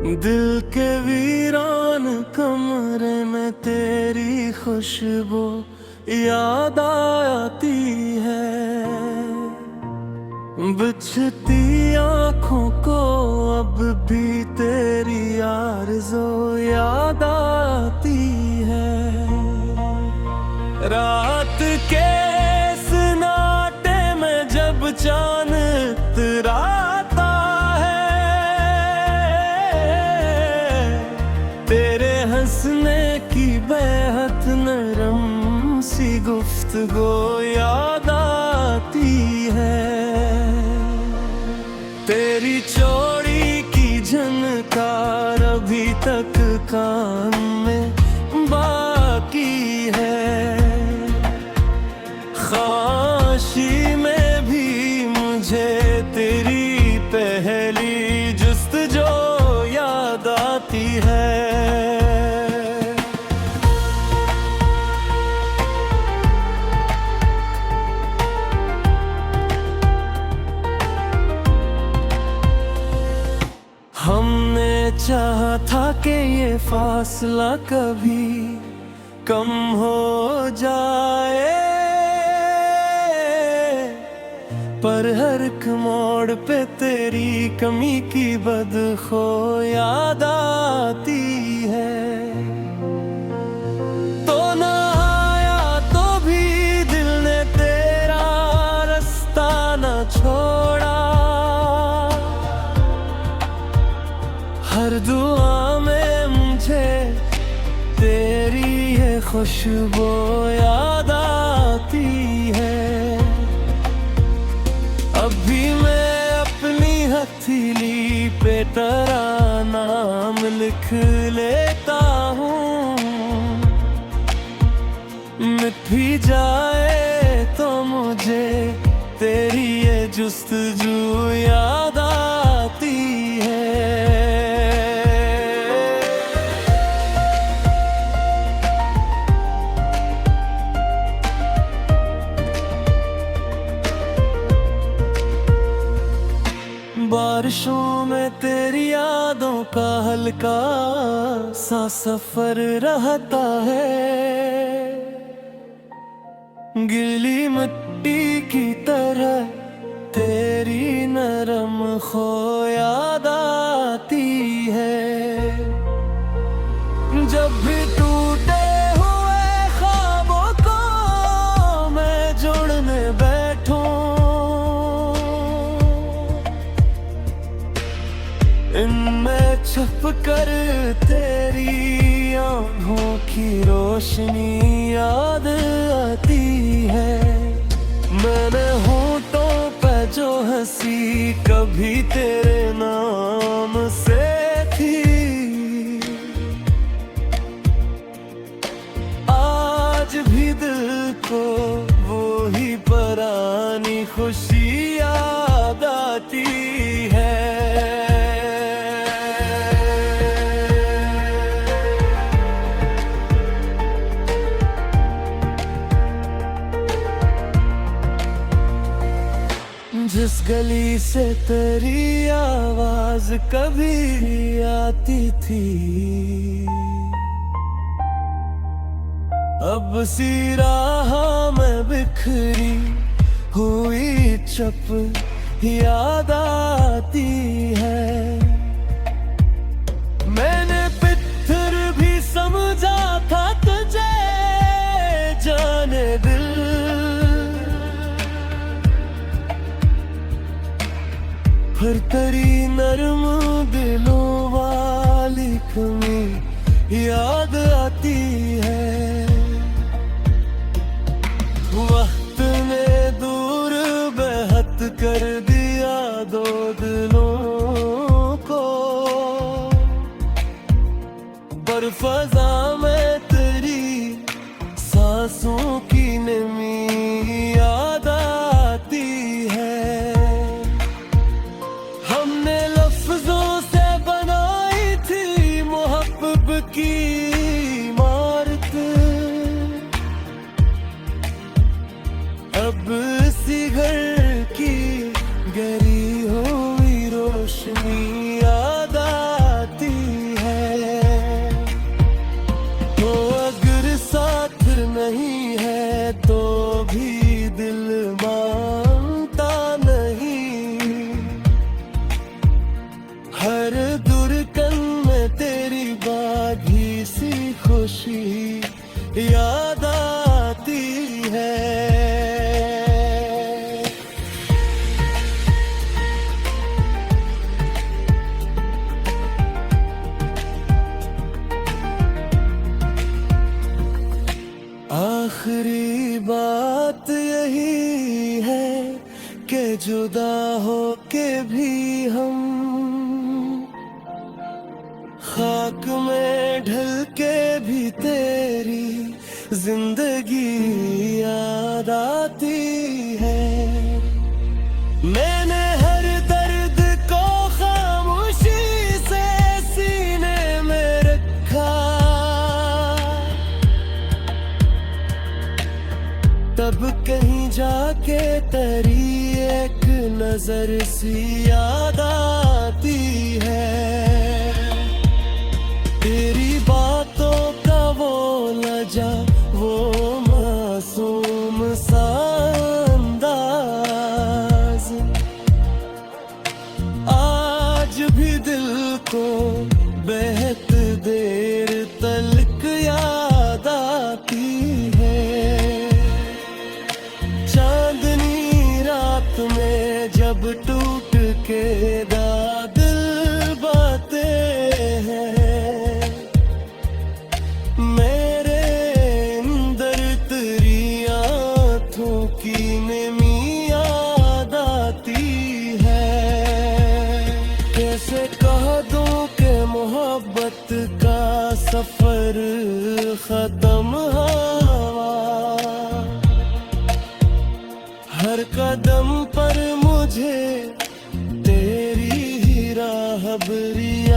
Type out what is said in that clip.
दिल के वीरान कमरे में तेरी खुशबू याद आती है। बिछती आँखों को अब भी तेरी आरज़ू याद आती है। रात के सन्नाटे में जब चांद इतराता तेरे हंसने की बेहद नरम सी गुफ्तगू याद आती है। तेरी चोरी की झनकार अभी तक कान में बाकी है। ख्वाहिशी में भी मुझे तेरी पहली जुस्तजू याद आती है। हमने चाहा था कि ये फासला कभी कम हो जाए, पर हर एक मोड़ पे तेरी कमी की बदखो याद आती है। तो ना आया तो भी दिल ने तेरा रास्ता न छोड़ा। हर दुआ में मुझे तेरी ये खुशबू याद आती है। अभी मैं अपनी हथेली पे तेरा नाम लिख लेता हूँ। मिट भी जाए तो मुझे तेरी ये जुस्तजू याद आती है। बारिशों में तेरी यादों का हल्का सा सफर रहता है। गीली मिट्टी की तरह तेरी नरम खो याद आती है। जब भी टूटे हुए ख्वाबों को मैं जोड़ने बैठूं, इनमें छुप कर तेरी आँखों की रोशनी याद आती है। मैंने होठों पे जो हंसी कभी तेरे नाम से थी, आज भी दिल को वो ही पुरानी खुशी याद आती है। जिस गली से तेरी आवाज कभी आती थी, अब सी राह में बिखरी हुई चप याद आती है। मैंने पत्थर भी समझा था तुझे जाने दिल, पर तेरी नरम दिलों वाली कमी याद आती है। वक्त ने दूर बेहद कर दिया दो दिलों को, पर फजा में तेरी सांसों की नमी याद आती है। हमने लफ्जों से बनाई थी मोहब्बत की इमारत, अब इसी घर की गहरी हुई रोशनी याद आती याद आती है। आखिरी बात यही है कि जुदा हो के भी हम खाक में ढल के भी तेरी जिंदगी याद आती है। मैंने हर दर्द को खामोशी से सीने में रखा, तब कहीं जाके तेरी एक नजर सी याद आती है। तेरी बातों का वो लजा, वो मासूम सा अंदाज आज भी दिल को बेहद देर तलक याद आती है। चांदनी रात में जब टूट के दिल बातें हैं, मेरे अंदर तेरी आँखों की नमी याद आती है। कैसे कह दूं कि मोहब्बत का सफर खत्म हुआ, हर कदम पर मुझे तेरी ही राहबरी